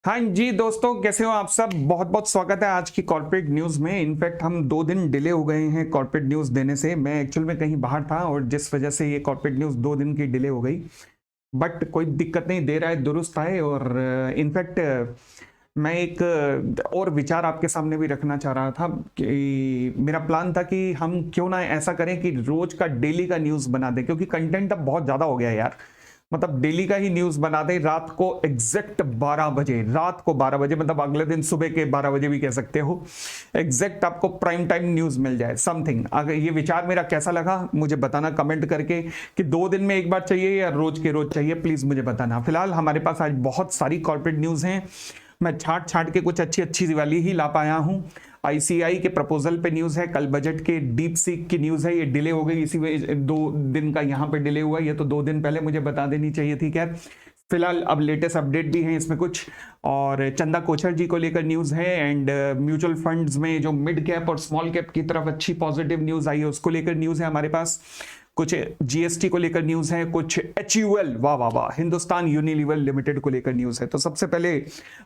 हाँ जी दोस्तों, कैसे हो आप सब। बहुत बहुत स्वागत है आज की कॉर्पोरेट न्यूज़ में। इनफैक्ट हम 2 दिन डिले हो गए हैं कॉर्पोरेट न्यूज़ देने से। मैं एक्चुअल में कहीं बाहर था और जिस वजह से ये कॉर्पोरेट न्यूज़ 2 दिन की डिले हो गई। बट कोई दिक्कत नहीं, देर आए दुरुस्त आए। और इनफैक्ट मैं एक और विचार आपके सामने भी रखना चाह रहा था कि मेरा प्लान था कि हम क्यों ना ऐसा करें कि रोज का डेली का न्यूज़ बना दें, क्योंकि कंटेंट अब बहुत ज़्यादा हो गया है यार। मतलब डेली का ही न्यूज बना दे रात को एग्जैक्ट 12 बजे, रात को 12 बजे, मतलब अगले दिन सुबह के 12 बजे भी कह सकते हो। एग्जैक्ट आपको प्राइम टाइम न्यूज मिल जाए समथिंग। अगर ये विचार मेरा कैसा लगा मुझे बताना कमेंट करके, कि 2 दिन में एक बार चाहिए या रोज के रोज चाहिए, प्लीज मुझे बताना। फिलहाल हमारे पास आज बहुत सारी कॉर्पोरेट न्यूज हैं। मैं छाट छाट के कुछ अच्छी अच्छी वाली ही ला पाया हूं। आईसीआई के प्रपोजल पे न्यूज़ है, कल बजट के डीप सीक की न्यूज़ है। ये डिले हो गई, इसी वजह 2 दिन का यहाँ पे डिले हुआ। ये तो 2 दिन पहले मुझे बता देनी चाहिए थी। खैर फिलहाल अब लेटेस्ट अपडेट भी है इसमें कुछ। और चंदा कोचर जी को लेकर न्यूज़ है। एंड म्यूचुअल फंड्स में जो मिड कैप और स्मॉल कैप की तरफ अच्छी पॉजिटिव न्यूज़ आई है, उसको लेकर न्यूज़ है हमारे पास। कुछ जीएसटी को लेकर न्यूज है, कुछ एचयूएल, वाह वाह वाह, हिंदुस्तान यूनिलीवर लिमिटेड को लेकर न्यूज है। तो सबसे पहले,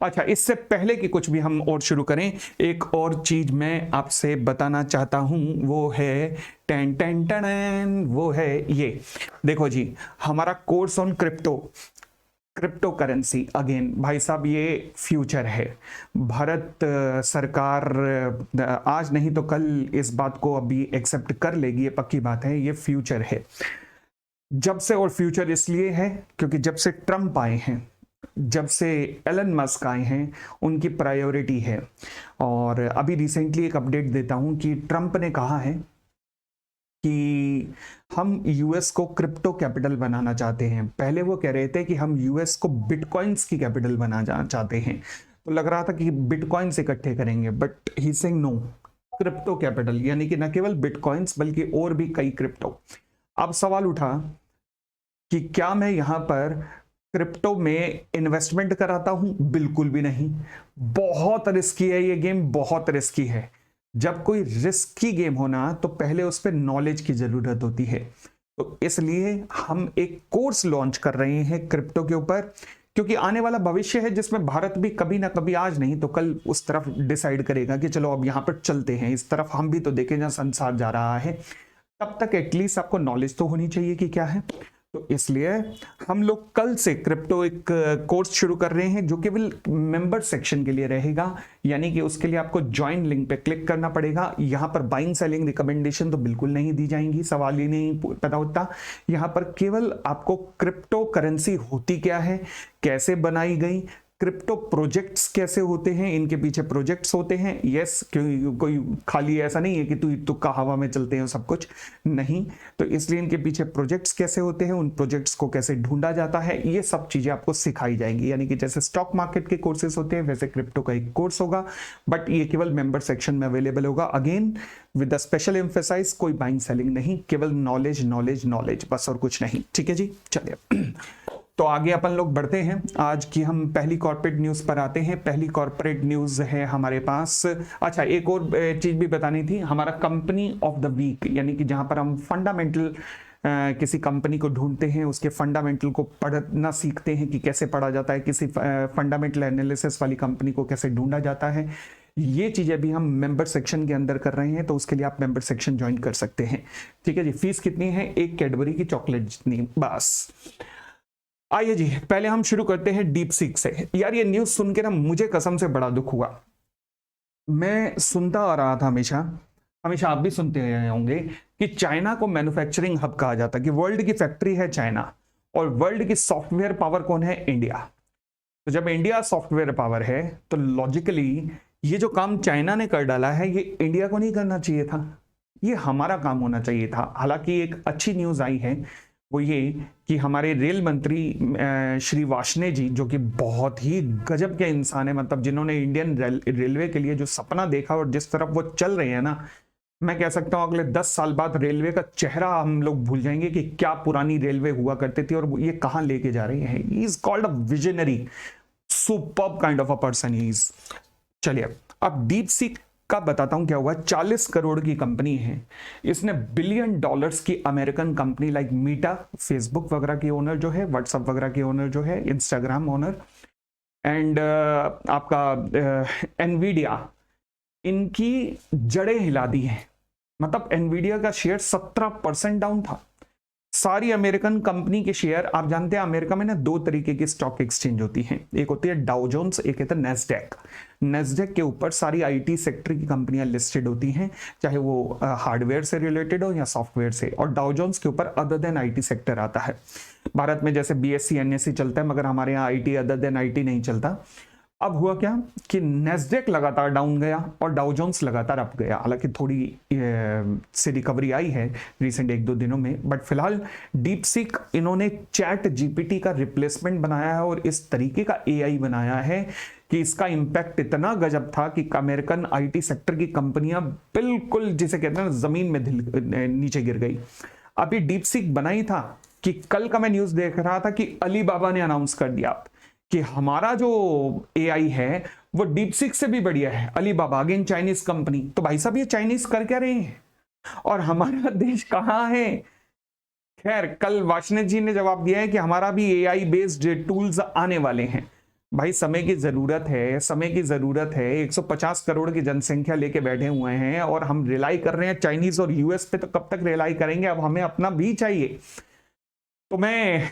अच्छा इससे पहले कि कुछ भी हम और शुरू करें, एक और चीज मैं आपसे बताना चाहता हूं, वो है टेन टेन टेन, वो है ये देखो जी, हमारा course on crypto currency. Again भाई साहब, ये फ्यूचर है। भारत सरकार आज नहीं तो कल इस बात को अभी एक्सेप्ट कर लेगी, ये पक्की बात है। ये फ्यूचर है जब से, और फ्यूचर इसलिए है क्योंकि जब से ट्रंप आए हैं, जब से एलन मस्क आए हैं, उनकी प्रायोरिटी है। और अभी रिसेंटली एक अपडेट देता हूं कि ट्रंप ने कहा है कि हम यूएस को क्रिप्टो कैपिटल बनाना चाहते हैं। पहले वो कह रहे थे कि हम यूएस को बिटकॉइंस की कैपिटल बनाना चाहते हैं। तो लग रहा था कि बिटकॉइंस इकट्ठे करेंगे, but he saying no, crypto capital, यानी कि न केवल बिटकॉइंस बल्कि और भी कई क्रिप्टो। अब सवाल उठा कि क्या मैं यहां पर क्रिप्टो में इन्वेस्टमेंट कराता हूं? बिल्कुल भी नहीं। बहुत रिस्की है ये गेम, बहुत रिस्की है। जब कोई रिस्की गेम होना तो पहले उस पर नॉलेज की जरूरत होती है। तो इसलिए हम एक कोर्स लॉन्च कर रहे हैं क्रिप्टो के ऊपर, क्योंकि आने वाला भविष्य है जिसमें भारत भी कभी ना कभी, आज नहीं तो कल, उस तरफ डिसाइड करेगा कि चलो अब यहां पर चलते हैं, इस तरफ हम भी तो देखें जहां संसार जा रहा है। तब तक एटलीस्ट आपको नॉलेज तो होनी चाहिए कि क्या है। तो इसलिए हम लोग कल से क्रिप्टो एक कोर्स शुरू कर रहे हैं जो केवल मेंबर सेक्शन के लिए रहेगा। यानी कि उसके लिए आपको ज्वाइन लिंक पे क्लिक करना पड़ेगा। यहां पर बाइंग सेलिंग रिकमेंडेशन तो बिल्कुल नहीं दी जाएंगी, सवाल ही नहीं पता होता। यहां पर केवल आपको क्रिप्टो करेंसी होती क्या है, कैसे बनाई गई, क्रिप्टो प्रोजेक्ट्स कैसे होते हैं, इनके पीछे प्रोजेक्ट्स होते हैं। यस, क्योंकि कोई खाली ऐसा नहीं है कि तू तुक्का हवा में चलते हैं सब कुछ नहीं। तो इसलिए इनके पीछे प्रोजेक्ट्स कैसे होते हैं, उन प्रोजेक्ट्स को कैसे ढूंढा जाता है, ये सब चीजें आपको सिखाई जाएंगी। यानी कि जैसे स्टॉक मार्केट के कोर्सेज होते हैं वैसे क्रिप्टो का एक कोर्स होगा, बट ये केवल मेंबर सेक्शन में अवेलेबल होगा। Again with the special emphasize, कोई बाइंग सेलिंग नहीं, केवल नॉलेज नॉलेज नॉलेज, बस और कुछ नहीं। ठीक है जी, चलिए तो आगे अपन लोग बढ़ते हैं। आज की हम पहली कॉर्पोरेट न्यूज़ पर आते हैं। पहली कॉर्पोरेट न्यूज़ है हमारे पास, अच्छा एक और चीज़ भी बतानी थी, हमारा कंपनी ऑफ द वीक, यानी कि जहां पर हम फंडामेंटल किसी कंपनी को ढूंढते हैं, उसके फंडामेंटल को पढ़ना सीखते हैं कि कैसे पढ़ा जाता है, किसी फंडामेंटल एनालिसिस वाली कंपनी को कैसे ढूंढा जाता है। ये चीज़ें भी हम मेंबर सेक्शन के अंदर कर रहे हैं, तो उसके लिए आप मेंबर सेक्शन ज्वाइन कर सकते हैं। ठीक है जी, फीस कितनी है? एक कैडबरी की चॉकलेट जितनी, बस। आइए जी, पहले हम शुरू करते हैं डीप सीक से। यार ये न्यूज सुन के ना मुझे कसम से बड़ा दुख हुआ। मैं सुनता आ रहा था हमेशा, हमेशा आप भी सुनते रहे होंगे कि चाइना को मैन्युफैक्चरिंग हब कहा जाता है, कि वर्ल्ड की फैक्ट्री है चाइना और वर्ल्ड की सॉफ्टवेयर पावर कौन है? इंडिया। तो जब इंडिया सॉफ्टवेयर पावर है तो लॉजिकली ये जो काम चाइना ने कर डाला है ये इंडिया को नहीं करना चाहिए था, ये हमारा काम होना चाहिए था। हालांकि एक अच्छी न्यूज आई है, वो ये कि हमारे रेल मंत्री श्री वार्ष्णेय जी, जो कि बहुत ही गजब के इंसान है, मतलब जिन्होंने इंडियन रेलवे के लिए जो सपना देखा और जिस तरफ वो चल रहे हैं ना, मैं कह सकता हूं अगले 10 साल बाद रेलवे का चेहरा हम लोग भूल जाएंगे कि क्या पुरानी रेलवे हुआ करती थी और ये कहां लेके जा रही है। He is called a visionary, superb kind of a person he is. चलिए अब डीप सीक का बताता हूं क्या हुआ। 40 करोड़ की कंपनी है, इसने $1 बिलियन की अमेरिकन कंपनी लाइक मीटा, फेसबुक वगैरह की ओनर जो है, व्हाट्सएप वगैरह की ओनर जो है, इंस्टाग्राम ओनर, एंड आपका एनवीडिया, इनकी जड़ें हिला दी हैं। मतलब एनवीडिया का शेयर 17% डाउन था। सारी अमेरिकन कंपनी के शेयर, आप जानते हैं अमेरिका में ना दो तरीके की स्टॉक एक्सचेंज होती हैं, एक होती है डाउ जोन्स, एक है नेस्डेक। नेस्डेक के ऊपर सारी आईटी सेक्टर की कंपनियां लिस्टेड होती हैं, चाहे वो हार्डवेयर से रिलेटेड हो या सॉफ्टवेयर से, और डाउ जोन्स के ऊपर अदर देन आईटी सेक्टर आता है। भारत में जैसे बीएससी एनएससी चलता है, मगर हमारे यहाँ आईटी अदर देन आईटी नहीं चलता। अब हुआ क्या कि नेस्डेक लगातार डाउन गया और डाउ जोन्स लगातार अप गया। हालांकि थोड़ी से रिकवरी आई है रिसेंट एक दो दिनों में, बट फिलहाल डीप सीक इन्होंने चैट जीपीटी का रिप्लेसमेंट बनाया है और इस तरीके का एआई बनाया है कि इसका इंपैक्ट इतना गजब था कि अमेरिकन आईटी सेक्टर की कंपनियां बिल्कुल जिसे कहते हैं जमीन में नीचे गिर गई। अभी डीप सीक बनाई था कि कल का मैं न्यूज देख रहा था कि अलीबाबा ने अनाउंस कर दिया कि हमारा जो एआई है वो डीप सीक से भी बढ़िया है। Alibaba again Chinese company. तो भाई साहब ये चाइनीज कर क्या रहे हैं और हमारा देश कहां है? खैर, कल वार्ष्णेय जी ने जवाब दिया है कि हमारा भी एआई बेस्ड टूल्स आने वाले हैं। भाई समय की जरूरत है, समय की जरूरत है। 150 करोड़ की जनसंख्या लेके बैठे हुए हैं और हम रिलाई कर रहे हैं चाइनीज और यूएस पे, तो कब तक रिलाई करेंगे? अब हमें अपना भी चाहिए। तो मैं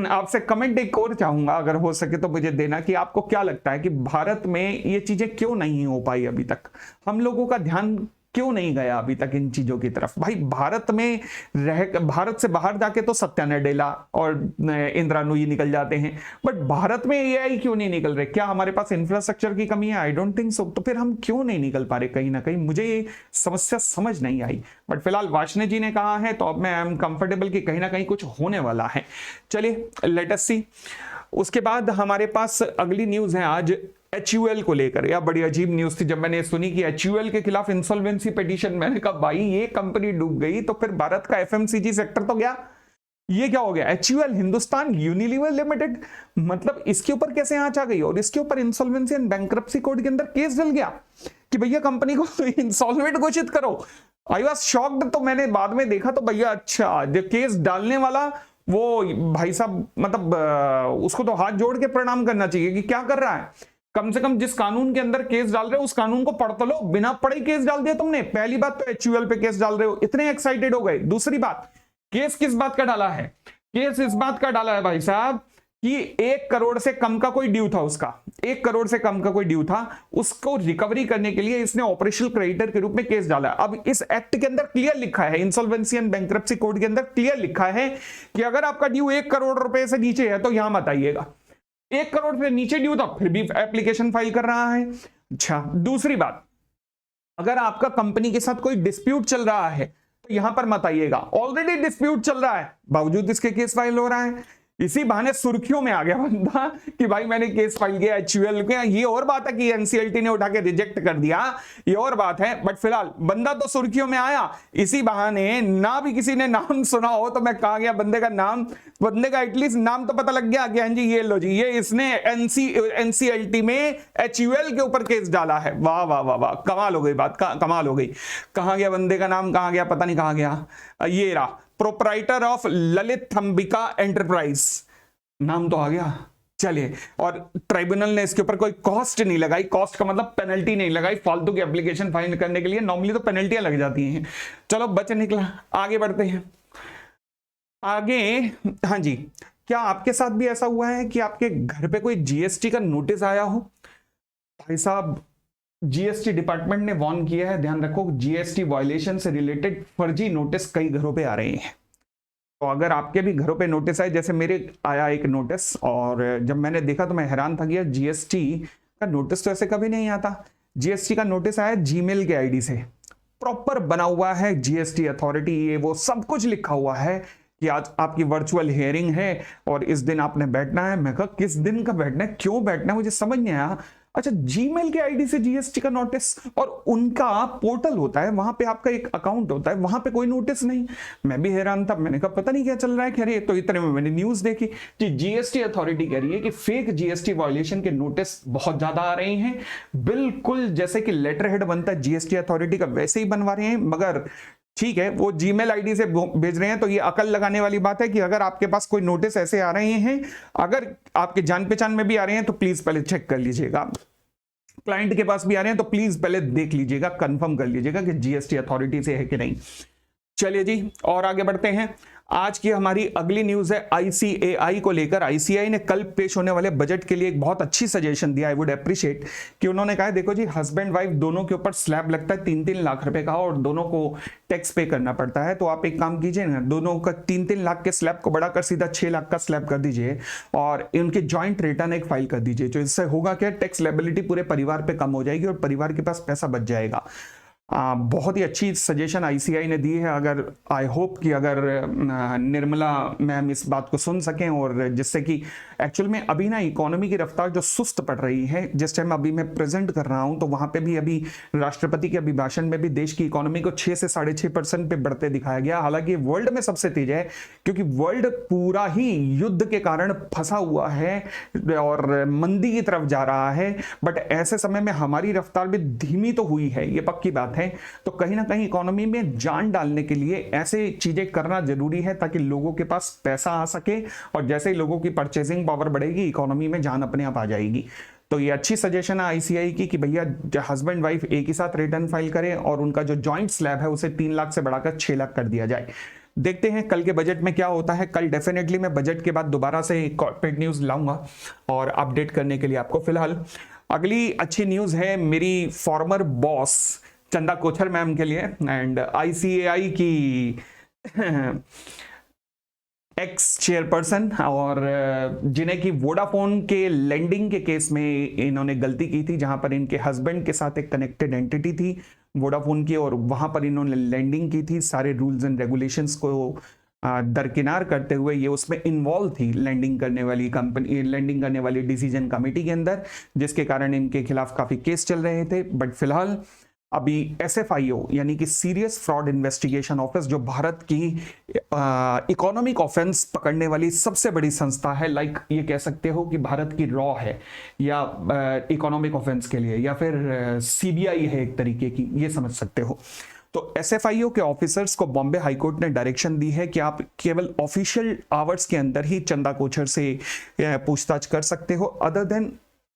आपसे कमेंट एक और चाहूंगा, अगर हो सके तो मुझे देना, कि आपको क्या लगता है कि भारत में ये चीजें क्यों नहीं हो पाई अभी तक? हम लोगों का ध्यान क्यों नहीं गया अभी तक इन चीजों की तरफ? भाई भारत में भारत से बाहर जाके तो सत्या नडेला और इंदिरा नूई निकल जाते हैं, बट भारत में एआई क्यों नहीं निकल रहे? क्या हमारे पास इंफ्रास्ट्रक्चर की कमी है? I don't think so. तो फिर हम क्यों नहीं निकल पा रहे? कहीं ना कहीं मुझे ये समस्या समझ नहीं आई, बट फिलहाल वार्ष्णेय जी ने कहा है तो अब मैं आई एम कंफर्टेबल कि कहीं ना कहीं कुछ होने वाला है। चलिए लेट अस सी। उसके बाद हमारे पास अगली न्यूज है आज एचयूएल को लेकर। या बड़ी अजीब न्यूज थी जब मैंने सुनी कि एचयूएल के खिलाफ इंसॉल्वेंसी पिटीशन। मैंने कहा भाई ये कंपनी डूब गई तो फिर भारत का एफएमसीजी सेक्टर तो गया। ये क्या हो गया? एचयूएल, हिंदुस्तान यूनिलीवर लिमिटेड, मतलब इसके ऊपर कैसे आंच आ गई और इसके ऊपर इंसॉल्वेंसी एंड बैंक्रप्सी कोर्ट के अंदर केस डल गया कि भैया कंपनी को इंसॉल्वेंट घोषित करो। I was shocked. तो मैंने बाद में देखा तो भैया अच्छा, जो केस डालने वाला वो भाई साहब, मतलब उसको तो हाथ जोड़ के प्रणाम करना चाहिए कि क्या कर रहा है। कम से कम जिस कानून के अंदर केस डाल रहे हो उस कानून को पढ़ तो लो। बिना पढ़े केस डाल दिया तुमने। पहली बात तो एचयूएल पे केस डाल रहे हो, इतने एक्साइटेड हो गए। दूसरी बात, केस किस बात का डाला है? केस इस बात का डाला है भाई साहब कि 1 करोड़ से कम का कोई ड्यू था उसका, 1 करोड़ से कम का कोई ड्यू था, उसको रिकवरी करने के लिए इसने ऑपरेशनल क्रेडिटर के रूप में केस डाला। अब इस एक्ट के अंदर क्लियर लिखा है, इंसॉल्वेंसी एंड बैंक्रप्सी कोड के अंदर क्लियर लिखा है कि अगर आपका ड्यू 1 करोड़ रुपए से नीचे है तो यहां मत आइएगा। 1 करोड़ से नीचे ड्यू था फिर भी एप्लीकेशन फाइल कर रहा है। अच्छा, दूसरी बात, अगर आपका कंपनी के साथ कोई डिस्प्यूट चल रहा है तो यहां पर मत आइएगा। ऑलरेडी डिस्प्यूट चल रहा है, बावजूद इसके केस फाइल हो रहा है। इसी बहाने सुर्खियों में आ गया बंदा कि भाई मैंने केस फाइल किया एचयूएल के। ये और बात है कि एनसीएलटी ने उठा के रिजेक्ट कर दिया, ये और बात है, बट फिलहाल बंदा तो सुर्खियों में आया। इसी बहाने ना भी किसी ने नाम सुना हो तो मैं कहा गया बंदे का नाम, बंदे का एटलीस्ट नाम तो पता लग गया कि हाँ जी ये लो जी, ये इसने एनसीएलटी में एचयूएल के ऊपर केस डाला है। वाह वाह वाह वाह, कमाल हो गई बात, कमाल हो गई। कहां गया बंदे का नाम, कहां गया पता नहीं कहां गया। ये रहा, proprietor of Lalit Ambika enterprise, नाम तो आ गया। चलिए, और ट्राइब्यूनल ने इसके ऊपर कोई कॉस्ट नहीं लगाई। कॉस्ट का मतलब पेनल्टी नहीं लगाई फालतू की एप्लीकेशन फाइल करने के लिए। नॉर्मली तो पेनल्टियां लग जाती हैं। चलो बच निकला, आगे बढ़ते हैं आगे। हाँ जी, क्या आपके साथ भी ऐसा हुआ है कि आपके घर पे कोई जीएसटी का नोटिस आया हो? भाई साहब, जीएसटी डिपार्टमेंट ने वार्न किया है, ध्यान रखो, जीएसटी वायलेशन से रिलेटेड फर्जी नोटिस कई घरों पे आ रहे हैं। तो अगर आपके भी घरों पे नोटिस आए, जैसे मेरे आया एक नोटिस, और जब मैंने देखा तो मैं हैरान था कि जीएसटी का नोटिस तो ऐसे कभी नहीं आता। जीएसटी का नोटिस आया जीमेल के आईडी से, प्रॉपर बना हुआ है, जीएसटी अथॉरिटी ये वो सब कुछ लिखा हुआ है कि आज आपकी वर्चुअल हियरिंग है और इस दिन आपने बैठना है। मैं कहा किस दिन का बैठना है, क्यों बैठना है, मुझे समझ नहीं आया। अच्छा, जीमेल के आईडी से जीएसटी का नोटिस, और उनका पोर्टल होता है, वहां पे आपका एक अकाउंट होता है, वहां पे कोई नोटिस नहीं। मैं भी हैरान था, मैंने कहा पता नहीं क्या चल रहा है। खैर, तो इतने में मैंने न्यूज देखी कि जीएसटी अथॉरिटी कह रही है कि फेक जीएसटी वायलेशन के नोटिस बहुत ज्यादा आ रहे हैं। बिल्कुल जैसे कि लेटर हेड बनता है जीएसटी अथॉरिटी का वैसे ही बनवा रहे हैं, मगर ठीक है, वो जीमेल आईडी से भेज रहे हैं, तो ये अकल लगाने वाली बात है कि अगर आपके पास कोई नोटिस ऐसे आ रहे हैं, अगर आपके जान पहचान में भी आ रहे हैं तो प्लीज पहले चेक कर लीजिएगा। क्लाइंट के पास भी आ रहे हैं तो प्लीज पहले देख लीजिएगा, कंफर्म कर लीजिएगा कि जीएसटी अथॉरिटी से है कि नहीं। चलिए जी, और आगे बढ़ते हैं। आज की हमारी अगली न्यूज है आईसीएआई को लेकर। आईसीएआई ने कल पेश होने वाले बजट के लिए एक बहुत अच्छी सजेशन दिया। आई वुड अप्रिशिएट कि उन्होंने कहा देखो जी, हस्बैंड वाइफ दोनों के ऊपर स्लैब लगता है 3-3 लाख रुपए का, और दोनों को टैक्स पे करना पड़ता है। तो आप एक काम कीजिए ना, दोनों का 3-3 लाख के स्लैब को बढ़ाकर सीधा 6 लाख का स्लैब कर दीजिए, और उनके ज्वाइंट रिटर्न एक फाइल कर दीजिए। तो इससे होगा क्या, टैक्स लायबिलिटी पूरे परिवार पे कम हो जाएगी और परिवार के पास पैसा बच जाएगा। बहुत ही अच्छी सजेशन आईसीआई ने दी है। अगर आई होप कि अगर निर्मला मैम इस बात को सुन सकें, और जिससे कि एक्चुअल में अभी ना इकोनॉमी की रफ्तार जो सुस्त पड़ रही है, जिस टाइम अभी मैं प्रेजेंट कर रहा हूं तो वहां पे भी अभी राष्ट्रपति के अभिभाषण में भी देश की इकोनॉमी को 6 से 6.5% पे बढ़ते दिखाया गया। हालांकि वर्ल्ड में सबसे तेज है, क्योंकि वर्ल्ड पूरा ही युद्ध के कारण फंसा हुआ है और मंदी की तरफ जा रहा है। बट ऐसे समय में हमारी रफ्तार भी धीमी तो हुई है, ये पक्की बात है। तो कहीं ना कहीं इकोनॉमी में जान डालने के लिए ऐसे चीजें करना जरूरी है, ताकि लोगों के पास पैसा आ सके, और जैसे ही लोगों की परचेसिंग पावर बढ़ेगी, इकोनॉमी में जान अपने आप आ जाएगी। तो ये अच्छी सजेशन है आईसीआई की कि भैया हस्बैंड वाइफ एक ही साथ रिटर्न फाइल करें, और उनका जो जॉइंट स्लैब है उसे 3 लाख से बढ़ाकर 6 लाख कर दिया जाए। देखते हैं कल के बजट में क्या होता है। कल डेफिनेटली मैं बजट के बाद दोबारा से कॉर्पोरेट न्यूज लाऊंगा और अपडेट करने के लिए आपको। फिलहाल अगली अच्छी न्यूज है मेरी farmer boss Chanda Kochhar ma'am के लिए, एंड आईसीएआई की एक्स चेयरपर्सन, और जिन्हें की वोडाफोन के लेंडिंग के केस में इन्होंने गलती की थी, जहां पर इनके हस्बैंड के साथ एक कनेक्टेड एंटिटी थी वोडाफोन की, और वहां पर इन्होंने लेंडिंग की थी। सारे रूल्स एंड रेगुलेशंस को दरकिनार करते हुए ये उसमें इन्वॉल्व थी, लैंडिंग करने वाली कंपनी, लैंडिंग करने वाली डिसीजन कमेटी के अंदर, जिसके कारण इनके खिलाफ काफी केस चल रहे थे। बट फिलहाल अभी एसएफआईओ यानी कि सीरियस फ्रॉड इन्वेस्टिगेशन ऑफिस, जो भारत की इकोनॉमिक ऑफेंस पकड़ने वाली सबसे बड़ी संस्था है, लाइक ये कह सकते हो कि भारत की रॉ है या इकोनॉमिक ऑफेंस के लिए, या फिर सीबीआई है एक तरीके की, ये समझ सकते हो। तो एसएफआईओ के ऑफिसर्स को बॉम्बे हाईकोर्ट ने डायरेक्शन दी है कि आप केवल ऑफिशियल आवर्स के अंदर ही चंदा कोचर से पूछताछ कर सकते हो, अदर देन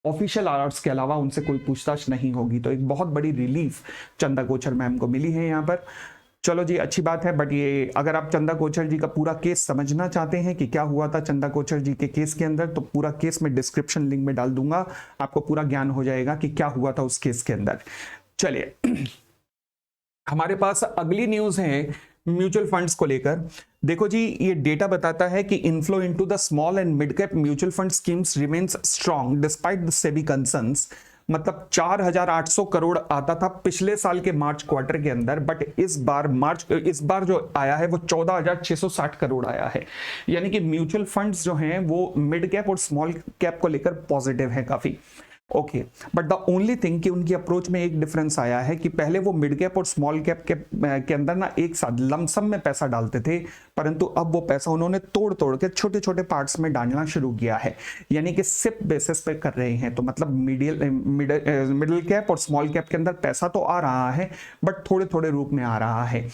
ऑफिशियल आवर्स के अलावा उनसे कोई पूछताछ नहीं होगी। तो एक बहुत बड़ी रिलीफ चंदा कोचर मैम को मिली है यहाँ पर। चलो जी, अच्छी बात है। बट ये अगर आप चंदा कोचर जी का पूरा केस समझना चाहते हैं कि क्या हुआ था चंदा कोचर जी के केस के अंदर, तो पूरा केस मैं डिस्क्रिप्शन लिंक में डाल दूंगा, आपको पूरा ज्ञान हो जाएगा कि क्या हुआ था उस केस के अंदर। चलिए, हमारे पास अगली न्यूज है म्यूचुअल फंड्स को लेकर। देखो जी, ये डेटा बताता है कि inflow into the small and mid cap mutual fund schemes remains strong despite the SEBI concerns. मतलब 4,800 करोड़ आता था पिछले साल के मार्च क्वार्टर के अंदर, बट इस बार जो आया है वो 14,660 करोड़ आया है। यानी कि म्यूचुअल फंड्स जो हैं वो मिड कैप और स्मॉल कैप को लेकर पॉजिटिव है काफी। Okay, but the only thing कि उनकी अप्रोच में एक डिफरेंस आया है कि पहले वो मिड कैप और स्मॉल कैप के अंदर ना एक साथ लमसम में पैसा डालते थे, परंतु अब वो पैसा उन्होंने तोड़ तोड़ के छोटे छोटे पार्ट्स में डालना शुरू किया है, यानी कि सिप बेसिस पे कर रहे हैं। तो मतलब मिडिल कैप और स्मॉल कैप के अंदर पैसा तो आ रहा है, बट थोड़े थोड़े रूप में आ रहा है।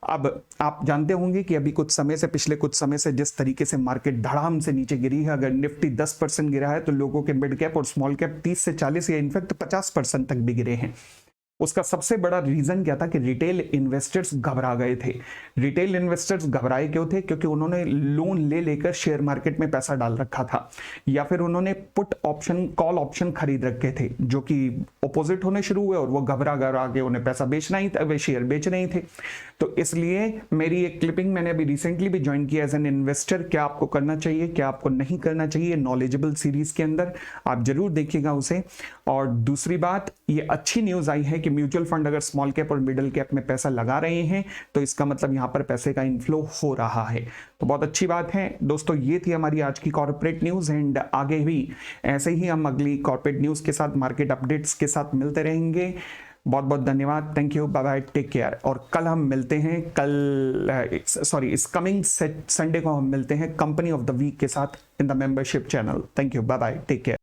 अब आप जानते होंगे कि अभी पिछले कुछ समय से जिस तरीके से मार्केट धड़ाम से नीचे गिरी है, अगर निफ्टी 10% गिरा है तो लोगों के मिड कैप और स्मॉल कैप 30 से 40 या इनफैक्ट 50% तक भी गिरे हैं। उसका सबसे बड़ा रीजन क्या था कि रिटेल इन्वेस्टर्स घबरा गए थे। रिटेल इन्वेस्टर्स घबराए क्यों थे? क्योंकि उन्होंने लोन ले लेकर शेयर मार्केट में पैसा डाल रखा था, या फिर उन्होंने पुट ऑप्शन, कॉल ऑप्शन खरीद रखे थे, जो कि अपोजिट होने शुरू हुए और वो घबरा के उन्हें पैसा बेचना ही था, वे शेयर बेच नहीं थे। तो इसलिए मेरी एक क्लिपिंग मैंने अभी रिसेंटली भी ज्वाइन किया एज एन इन्वेस्टर, क्या आपको करना चाहिए, क्या आपको नहीं करना चाहिए, नॉलेजेबल सीरीज के अंदर आप जरूर देखिएगा उसे। और दूसरी बात, ये अच्छी न्यूज आई है कि म्यूचुअल फंड अगर स्मॉल कैप और मिडिल कैप में पैसा लगा रहे हैं तो इसका मतलब यहां पर पैसे का इनफ्लो हो रहा है, तो बहुत अच्छी बात है। दोस्तों, ये थी हमारी आज की कॉर्पोरेट न्यूज, एंड आगे भी ऐसे ही हम अगली कॉर्पोरेट न्यूज के साथ, मार्केट अपडेट्स के साथ मिलते रहेंगे। बहुत बहुत धन्यवाद, thank you, bye bye, take care. और कल हम मिलते हैं, इस कमिंग संडे को हम मिलते हैं कंपनी ऑफ द वीक के साथ in the membership channel. Thank you, bye bye, take care.